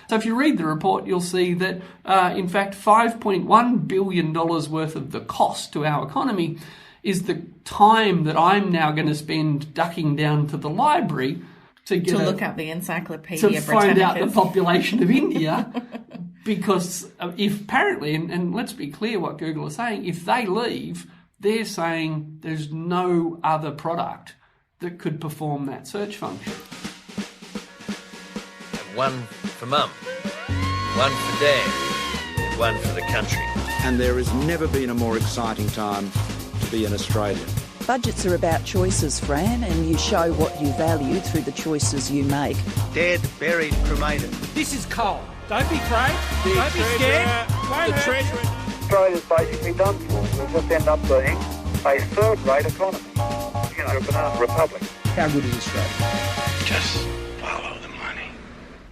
So if you read the report, you'll see that, in fact, $5.1 billion worth of the cost to our economy is the time that I'm now going to spend ducking down to the library to look up the Encyclopedia to find out the Britannicus. population of India. Because if apparently, and let's be clear what Google is saying, if they leave, they're saying there's no other product that could perform that search function. One for Mum, one for Dad, and one for the country. And there has never been a more exciting time to be an Australian. Budgets are about choices, Fran, and you show what you value through the choices you make. Dead, buried, cremated. This is coal. Don't be afraid. Don't be scared. Australia's basically done for. We'll just end up being a third-rate economy. A banana republic. How good is Australia? Just follow the money.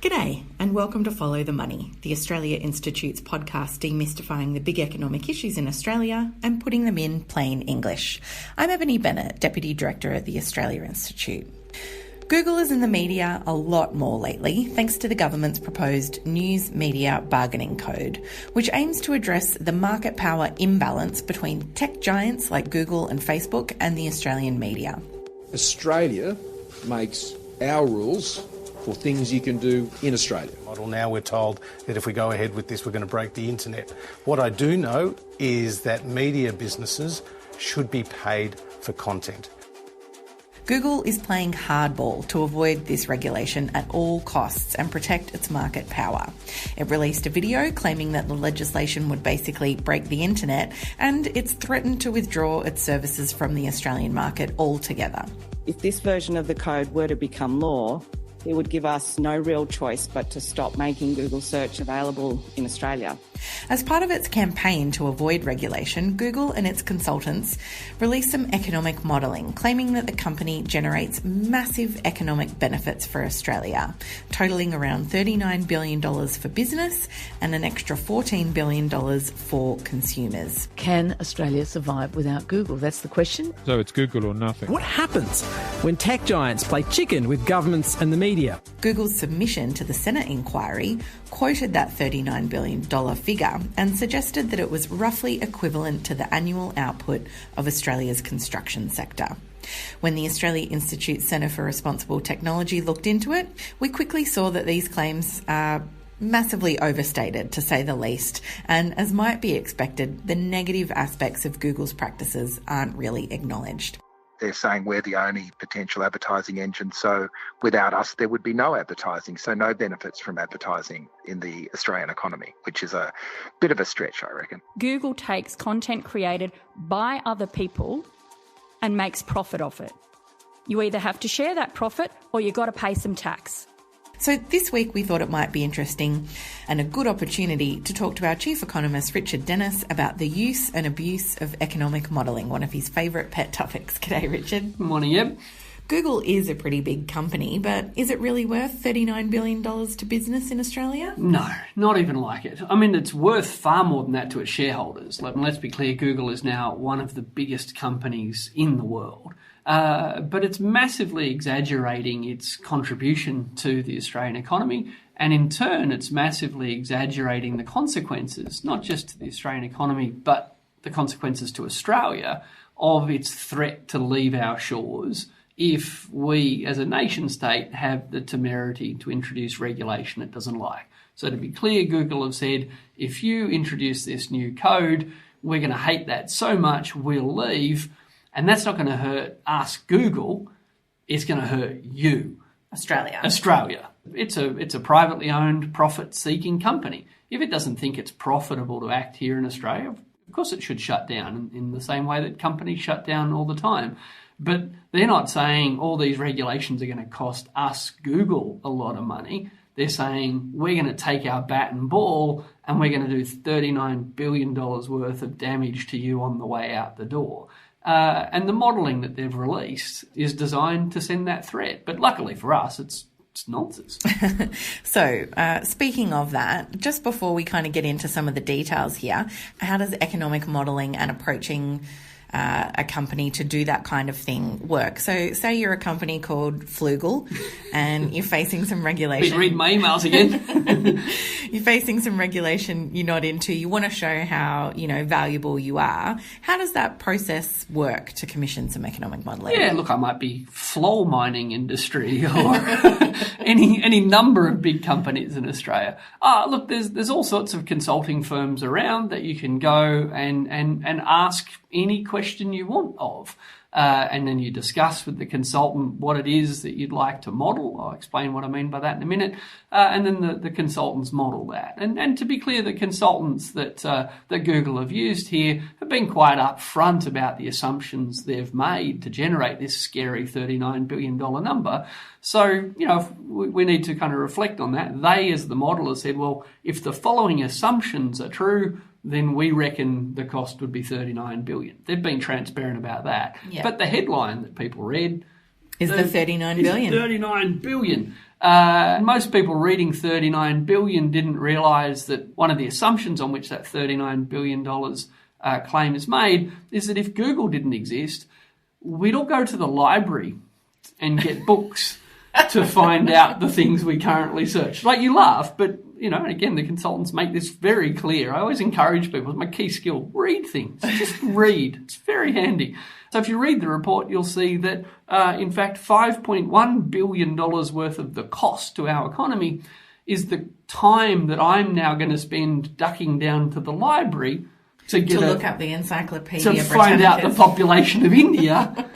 G'day and welcome to Follow the Money, the Australia Institute's podcast demystifying the big economic issues in Australia and putting them in plain English. I'm Ebony Bennett, Deputy Director at the Australia Institute. Google is in the media a lot more lately, thanks to the government's proposed News Media Bargaining Code, which aims to address the market power imbalance between tech giants like Google and Facebook and the Australian media. Australia makes our rules for things you can do in Australia. Now we're told that if we go ahead with this, we're going to break the internet. What I do know is that media businesses should be paid for content. Google is playing hardball to avoid this regulation at all costs and protect its market power. It released a video claiming that the legislation would basically break the internet, and it's threatened to withdraw its services from the Australian market altogether. If this version of the code were to become law, it would give us no real choice but to stop making Google search available in Australia. As part of its campaign to avoid regulation, Google and its consultants released some economic modelling, claiming that the company generates massive economic benefits for Australia, totalling around $39 billion for business and an extra $14 billion for consumers. Can Australia survive without Google? That's the question. So it's Google or nothing. What happens when tech giants play chicken with governments and the media? Google's submission to the Senate inquiry quoted that $39 billion figure and suggested that it was roughly equivalent to the annual output of Australia's construction sector. When the Australia Institute Centre for Responsible Technology looked into it, we quickly saw that these claims are massively overstated, to say the least, and as might be expected, the negative aspects of Google's practices aren't really acknowledged. They're saying we're the only potential advertising engine, so without us there would be no advertising, so no benefits from advertising in the Australian economy, which is a bit of a stretch, I reckon. Google takes content created by other people and makes profit off it. You either have to share that profit or you've got to pay some tax. So this week we thought it might be interesting and a good opportunity to talk to our chief economist, Richard Dennis, about the use and abuse of economic modelling, one of his favourite pet topics. G'day, Richard. Good morning, Eb. Google is a pretty big company, but is it really worth $39 billion to business in Australia? No, not even like it. I mean, it's worth far more than that to its shareholders. Let's be clear, Google is now one of the biggest companies in the world. But it's massively exaggerating its contribution to the Australian economy, and in turn it's massively exaggerating the consequences, not just to the Australian economy, but the consequences to Australia of its threat to leave our shores if we as a nation state have the temerity to introduce regulation it doesn't like. So to be clear, Google have said, if you introduce this new code, we're going to hate that so much we'll leave. And that's not going to hurt us, Google. It's going to hurt you, Australia. It's a privately owned, profit-seeking company. If it doesn't think it's profitable to act here in Australia, of course it should shut down in the same way that companies shut down all the time. But they're not saying all these regulations are going to cost us, Google, a lot of money. They're saying we're going to take our bat and ball and we're going to do $39 billion worth of damage to you on the way out the door. And the modelling that they've released is designed to send that threat. But luckily for us, it's nonsense. So, speaking of that, just before we kind of get into some of the details here, how does economic modelling and approaching a company to do that kind of thing work? So say you're a company called Flugel and you're facing some regulation. Been reading my emails again. You're facing some regulation you're not into. You want to show how, valuable you are. How does that process work to commission some economic modelling? Yeah, look, I might be floor mining industry or any number of big companies in Australia. Look, there's all sorts of consulting firms around that you can go and ask any question you want of. And then you discuss with the consultant what it is that you'd like to model. I'll explain what I mean by that in a minute. And then the consultants model that. And to be clear, the consultants that Google have used here have been quite upfront about the assumptions they've made to generate this scary $39 billion number. So, we need to kind of reflect on that. They, as the modeler, said, well, if the following assumptions are true, then we reckon the cost would be $39 billion. They've been transparent about that. Yeah. But the headline that people read is the $39 billion. $39 billion. Most people reading $39 billion didn't realise that one of the assumptions on which that $39 billion claim is made is that if Google didn't exist, we'd all go to the library and get books to find out the things we currently search. Like, you laugh, but, again, the consultants make this very clear. I always encourage people, it's my key skill, read things. Just read. It's very handy. So if you read the report, you'll see that, in fact, $5.1 billion worth of the cost to our economy is the time that I'm now going to spend ducking down to the library to look up the Encyclopedia to find out the population of India.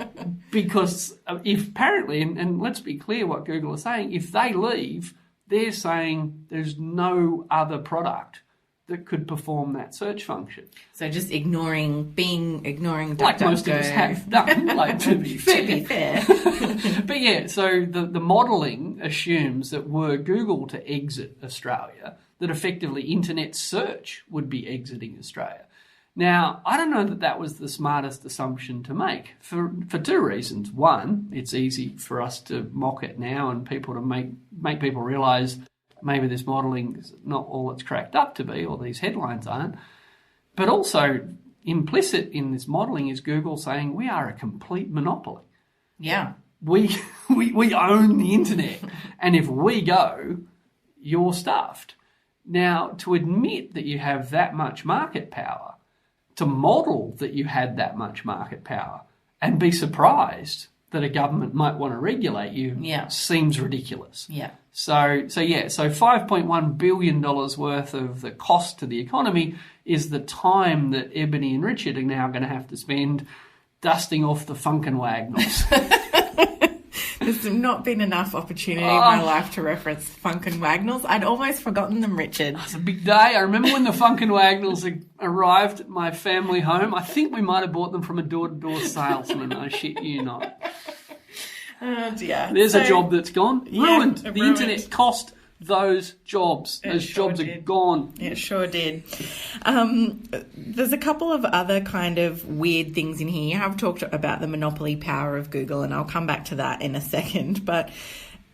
Because if apparently, and let's be clear what Google is saying, if they leave, they're saying there's no other product that could perform that search function. So just ignoring like most of us have done, like, to be fair. But yeah, so the modelling assumes that were Google to exit Australia, that effectively internet search would be exiting Australia. Now, I don't know that was the smartest assumption to make for two reasons. One, it's easy for us to mock it now and people to make people realise maybe this modelling is not all it's cracked up to be, or these headlines aren't. But also, implicit in this modelling is Google saying we are a complete monopoly. Yeah. We own the internet, and if we go, you're stuffed. Now, to admit that you have that much market power, to model that you had that much market power and be surprised that a government might want to regulate you seems ridiculous. Yeah. So $5.1 billion worth of the cost to the economy is the time that Ebony and Richard are now going to have to spend dusting off the Funkenwagnalls. There's not been enough opportunity in my life to reference Funkenwagnalls. I'd almost forgotten them, Richard. It's a big day. I remember when the Funkenwagnalls arrived at my family home. I think we might have bought them from a door-to-door salesman. I shit you not. Oh, dear. There's a job that's gone. Ruined. The internet cost those jobs. Those jobs are gone. It sure did. There's a couple of other kind of weird things in here. You have talked about the monopoly power of Google, and I'll come back to that in a second. But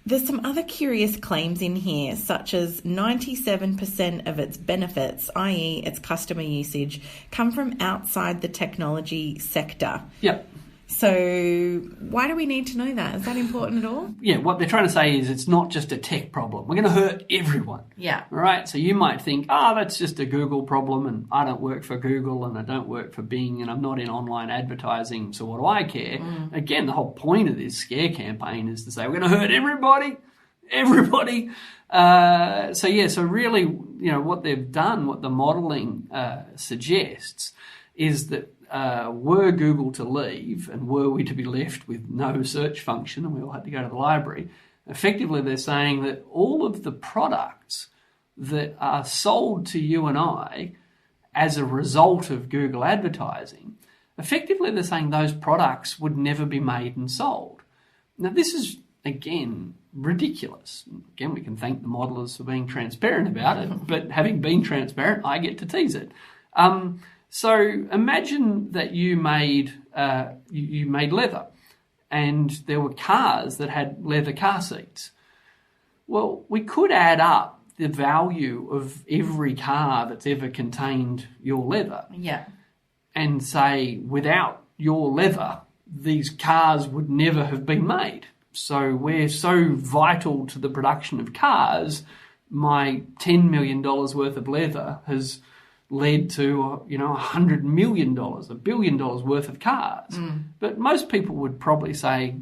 there's some other curious claims in here, such as 97% of its benefits, i.e. its customer usage, come from outside the technology sector. Yep. So why do we need to know that? Is that important at all? Yeah, what they're trying to say is it's not just a tech problem. We're going to hurt everyone. Yeah. All right? So you might think, that's just a Google problem and I don't work for Google and I don't work for Bing and I'm not in online advertising, so what do I care? Again, the whole point of this scare campaign is to say we're going to hurt everybody. Everybody. So really, what they've done, what the modelling suggests is that were Google to leave and were we to be left with no search function and we all had to go to the library, effectively they're saying that all of the products that are sold to you and I as a result of Google advertising, effectively they're saying those products would never be made and sold. Now this is, again, ridiculous. Again, we can thank the modelers for being transparent about it, but having been transparent, I get to tease it. So imagine that you made leather and there were cars that had leather car seats. Well, we could add up the value of every car that's ever contained your leather. Yeah. And say, without your leather, these cars would never have been made. So we're so vital to the production of cars, my $10 million worth of leather has led to, $100 million, $1 billion worth of cars. But most people would probably say,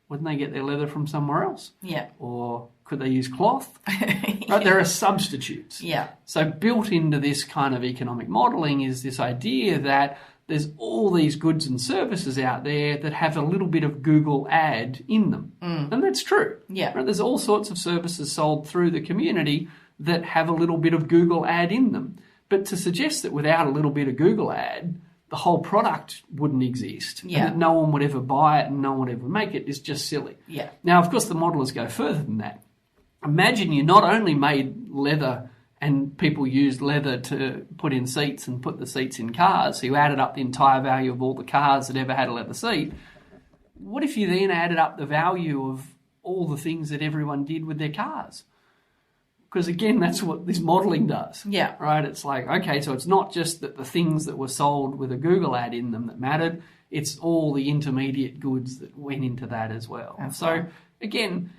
wouldn't they get their leather from somewhere else? Yeah. Or could they use cloth? Right, there are substitutes. Yeah. So built into this kind of economic modelling is this idea that there's all these goods and services out there that have a little bit of Google ad in them. And that's true. Yeah. Right? There's all sorts of services sold through the community that have a little bit of Google ad in them. But to suggest that without a little bit of Google ad, the whole product wouldn't exist, and that no one would ever buy it and no one would ever make it is just silly. Yeah. Now, of course, the modelers go further than that. Imagine you not only made leather and people used leather to put in seats and put the seats in cars, so you added up the entire value of all the cars that ever had a leather seat. What if you then added up the value of all the things that everyone did with their cars? Because again, that's what this modelling does. Yeah. Right? It's like, okay, so it's not just that the things that were sold with a Google ad in them that mattered, it's all the intermediate goods that went into that as well. So again,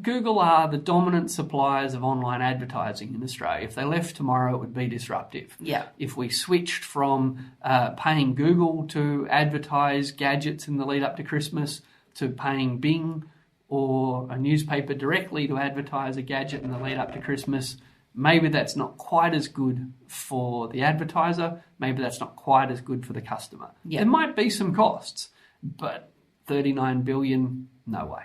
Google are the dominant suppliers of online advertising in Australia. If they left tomorrow, it would be disruptive. Yeah. If we switched from paying Google to advertise gadgets in the lead up to Christmas to paying Bing or a newspaper directly to advertise a gadget in the lead up to Christmas, maybe that's not quite as good for the advertiser. Maybe that's not quite as good for the customer. Yeah. There might be some costs, but $39 billion, no way.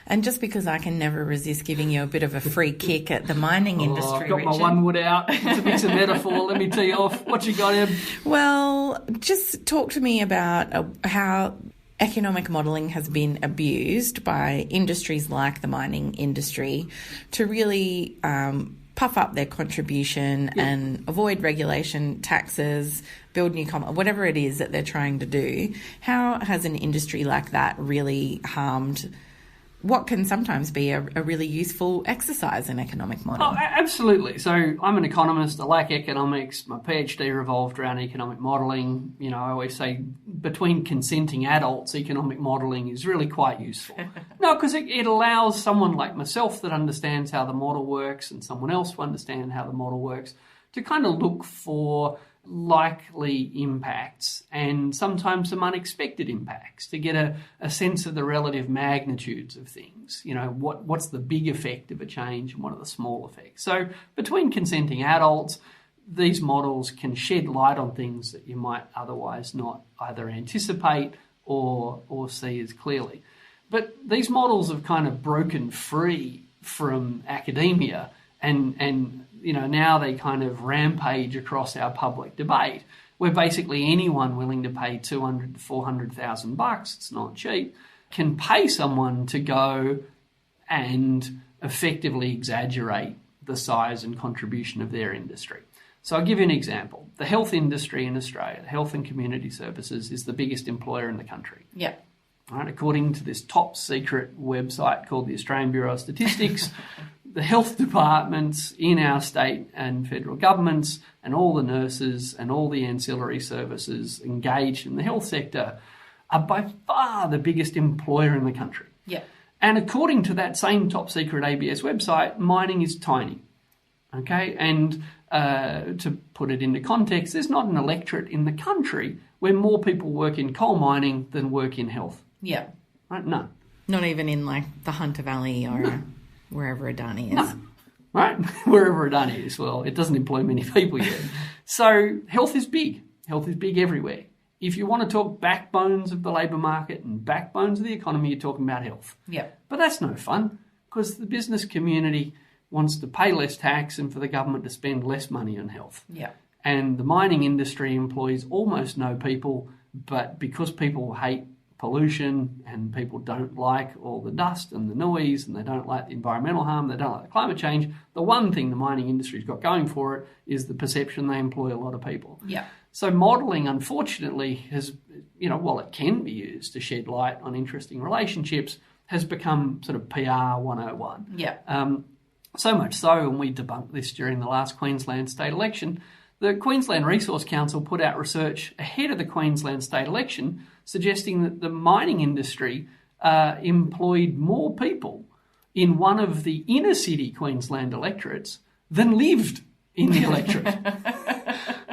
And just because I can never resist giving you a bit of a free kick at the mining industry, I've got Richard. my one wood out. It's a mix of metaphor. Let me tee off. What you got, Em? Well, just talk to me about how economic modelling has been abused by industries like the mining industry to really puff up their contribution and avoid regulation, taxes, build new whatever it is that they're trying to do. How has an industry like that really harmed what can sometimes be a really useful exercise in economic modelling? Oh, absolutely. So I'm an economist. I like economics. My PhD revolved around economic modelling. I always say between consenting adults, economic modelling is really quite useful. No, because it allows someone like myself that understands how the model works and someone else who understands how the model works to kind of look for likely impacts and sometimes some unexpected impacts to get a sense of the relative magnitudes of things. What's the big effect of a change and what are the small effects? So between consenting adults, these models can shed light on things that you might otherwise not either anticipate or see as clearly. But these models have kind of broken free from academia and now they kind of rampage across our public debate, where basically anyone willing to pay $200,000 to $400,000, it's not cheap, can pay someone to go and effectively exaggerate the size and contribution of their industry. So I'll give you an example. The health industry in Australia, Health and Community Services, is the biggest employer in the country. Yeah. Right, according to this top secret website called the Australian Bureau of Statistics, the health departments in our state and federal governments and all the nurses and all the ancillary services engaged in the health sector are by far the biggest employer in the country. Yeah. And according to that same top secret ABS website, mining is tiny. Okay, and to put it into context, there's not an electorate in the country where more people work in coal mining than work in health. Yeah. Right? No. Not even in like the Hunter Valley or wherever Adani is. No. Right? Wherever Adani is. Well, it doesn't employ many people yet. So health is big. Health is big everywhere. If you want to talk backbones of the labour market and backbones of the economy, you're talking about health. Yeah. But that's no fun because the business community wants to pay less tax and for the government to spend less money on health. Yeah. And the mining industry employs almost no people, but because people hate pollution and people don't like all the dust and the noise and they don't like the environmental harm, they don't like the climate change, the one thing the mining industry's got going for it is the perception they employ a lot of people. Yeah. So modelling, unfortunately, has, while it can be used to shed light on interesting relationships, has become sort of PR 101. Yeah. So much so, and we debunked this during the last Queensland state election, The Queensland Resource Council put out research ahead of the Queensland state election suggesting that the mining industry employed more people in one of the inner city Queensland electorates than lived in the electorate.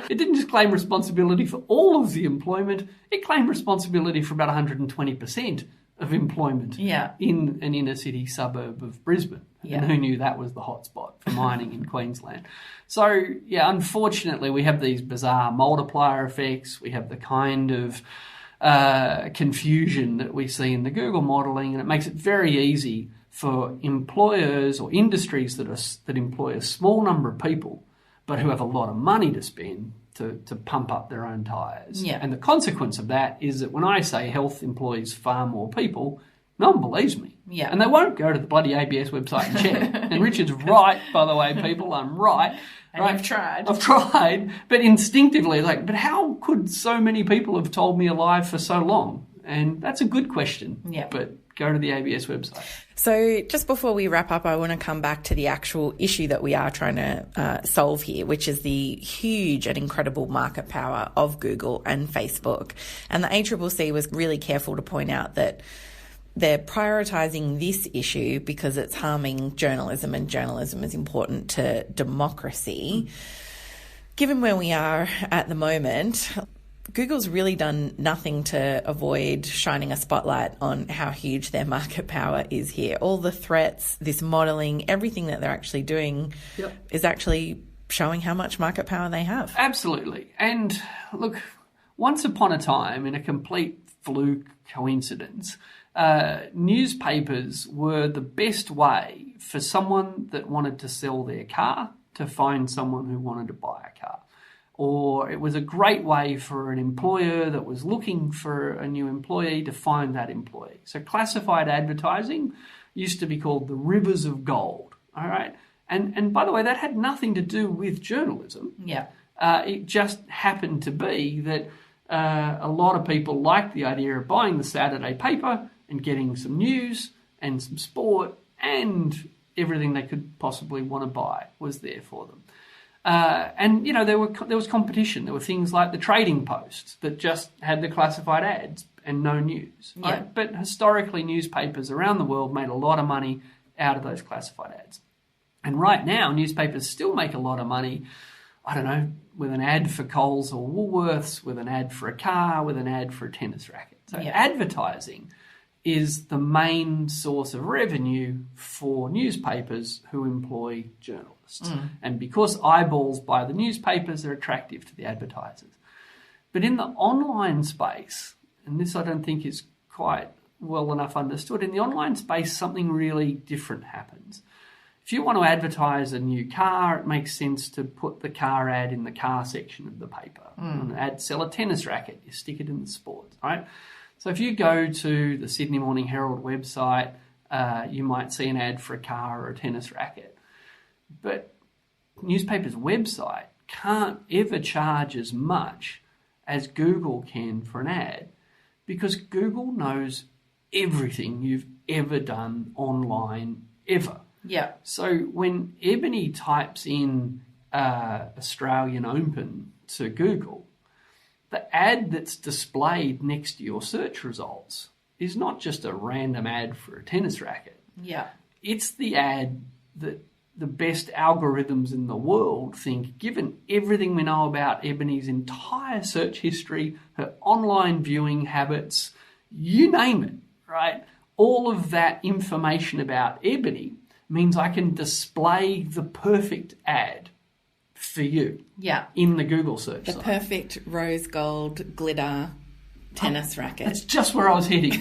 It didn't just claim responsibility for all of the employment, it claimed responsibility for about 120% of employment in an inner city suburb of Brisbane. Yeah. And who knew that was the hotspot for mining in Queensland? So, unfortunately, we have these bizarre multiplier effects. We have the kind of confusion that we see in the Google modelling, and it makes it very easy for employers or industries that employ a small number of people but who have a lot of money to spend to pump up their own tyres. Yeah. And the consequence of that is that when I say health employs far more people, no one believes me. Yeah. And they won't go to the bloody ABS website and check. And Richard's right, by the way, people, I'm right. And you've tried. I've tried, but instinctively, but how could so many people have told me a lie for so long? And that's a good question. Yeah. But go to the ABS website. So just before we wrap up, I want to come back to the actual issue that we are trying to solve here, which is the huge and incredible market power of Google and Facebook. And the ACCC was really careful to point out that they're prioritising this issue because it's harming journalism, and journalism is important to democracy. Given where we are at the moment, Google's really done nothing to avoid shining a spotlight on how huge their market power is here. All the threats, this modelling, everything that they're actually doing is actually showing how much market power they have. Absolutely. And look, once upon a time, in a complete fluke coincidence, newspapers were the best way for someone that wanted to sell their car to find someone who wanted to buy a car. Or it was a great way for an employer that was looking for a new employee to find that employee. So classified advertising used to be called the rivers of gold, all right? And by the way, that had nothing to do with journalism. Yeah. It just happened to be that a lot of people liked the idea of buying the Saturday paper and getting some news and some sport, and everything they could possibly want to buy was there for them. And, there was competition. There were things like the Trading Post that just had the classified ads and no news. Right? Yeah. But historically, newspapers around the world made a lot of money out of those classified ads. And right now, newspapers still make a lot of money, with an ad for Coles or Woolworths, with an ad for a car, with an ad for a tennis racket. So advertising is the main source of revenue for newspapers who employ journalists. And because eyeballs buy the newspapers, they're attractive to the advertisers. But in the online space, and this I don't think is quite well enough understood, in the online space something really different happens. If you want to advertise a new car, it makes sense to put the car ad in the car section of the paper. And sell a tennis racket, you stick it in the sports, right? So if you go to the Sydney Morning Herald website, you might see an ad for a car or a tennis racket. But newspapers' website can't ever charge as much as Google can for an ad, because Google knows everything you've ever done online ever. Yeah. So when Ebony types in Australian Open to Google, the ad that's displayed next to your search results is not just a random ad for a tennis racket. Yeah. It's the ad that the best algorithms in the world think, given everything we know about Ebony's entire search history, her online viewing habits, you name it, right? All of that information about Ebony means I can display the perfect ad for you in the Google search site. The perfect rose gold glitter tennis racket. That's just where I was heading.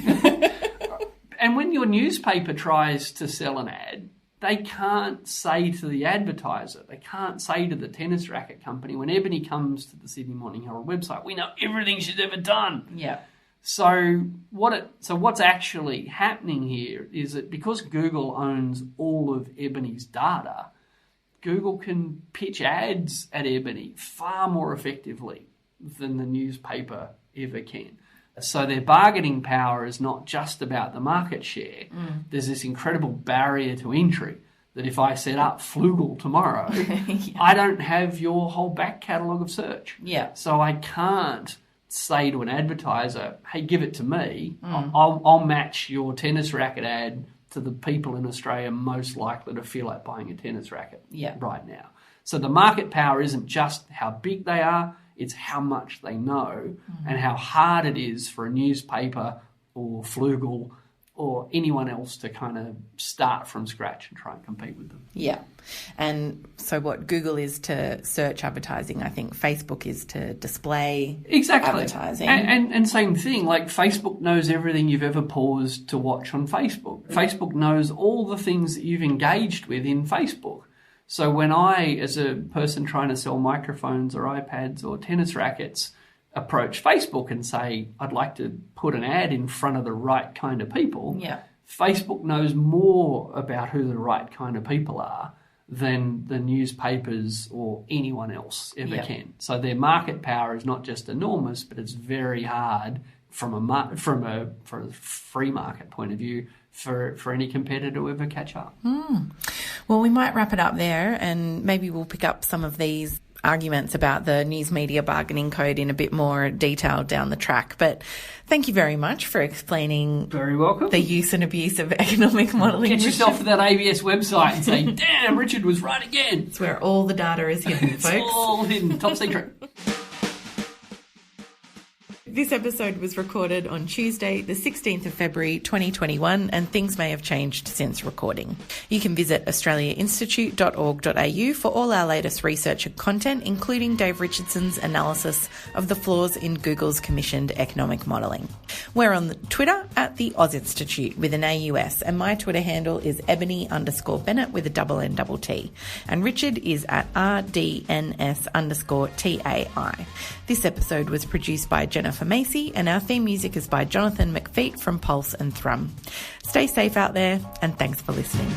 And when your newspaper tries to sell an ad, they can't say to the advertiser, they can't say to the tennis racket company, when Ebony comes to the Sydney Morning Herald website, we know everything she's ever done. Yeah. So what's actually happening here is that because Google owns all of Ebony's data, Google can pitch ads at Ebony far more effectively than the newspaper ever can. So their bargaining power is not just about the market share. There's this incredible barrier to entry that if I set up Flugel tomorrow, I don't have your whole back catalogue of search. Yeah. So I can't say to an advertiser, hey, give it to me. I'll match your tennis racket ad to the people in Australia most likely to feel like buying a tennis racket right now. So the market power isn't just how big they are, it's how much they know and how hard it is for a newspaper or Flugel or anyone else to kind of start from scratch and try and compete with them. Yeah. And so what Google is to search advertising, I think Facebook is to display advertising. And same thing, like Facebook knows everything you've ever paused to watch on Facebook. Facebook knows all the things that you've engaged with in Facebook. So when I, as a person trying to sell microphones or iPads or tennis rackets, approach Facebook and say, I'd like to put an ad in front of the right kind of people, Facebook knows more about who the right kind of people are than the newspapers or anyone else ever can. So their market power is not just enormous, but it's very hard from a free market point of view for any competitor to ever catch up. Well, we might wrap it up there, and maybe we'll pick up some of these arguments about the news media bargaining code in a bit more detail down the track. But thank you very much for explaining Very welcome. the use and abuse of economic modelling. Get yourself to that ABS website and say, damn, Richard was right again. It's where all the data is hidden, It's folks. all hidden, top secret. This episode was recorded on Tuesday, the 16th of February 2021, and things may have changed since recording. You can visit australiainstitute.org.au for all our latest research and content, including Dave Richardson's analysis of the flaws in Google's commissioned economic modelling. We're on Twitter at the Oz Institute with an AUS, and my Twitter handle is Ebony_Bennett with a _T. And Richard is at RDNS_TAI. This episode was produced by Jennifer Macey, and our theme music is by Jonathan McFeet from Pulse and Thrum. Stay safe out there, and thanks for listening.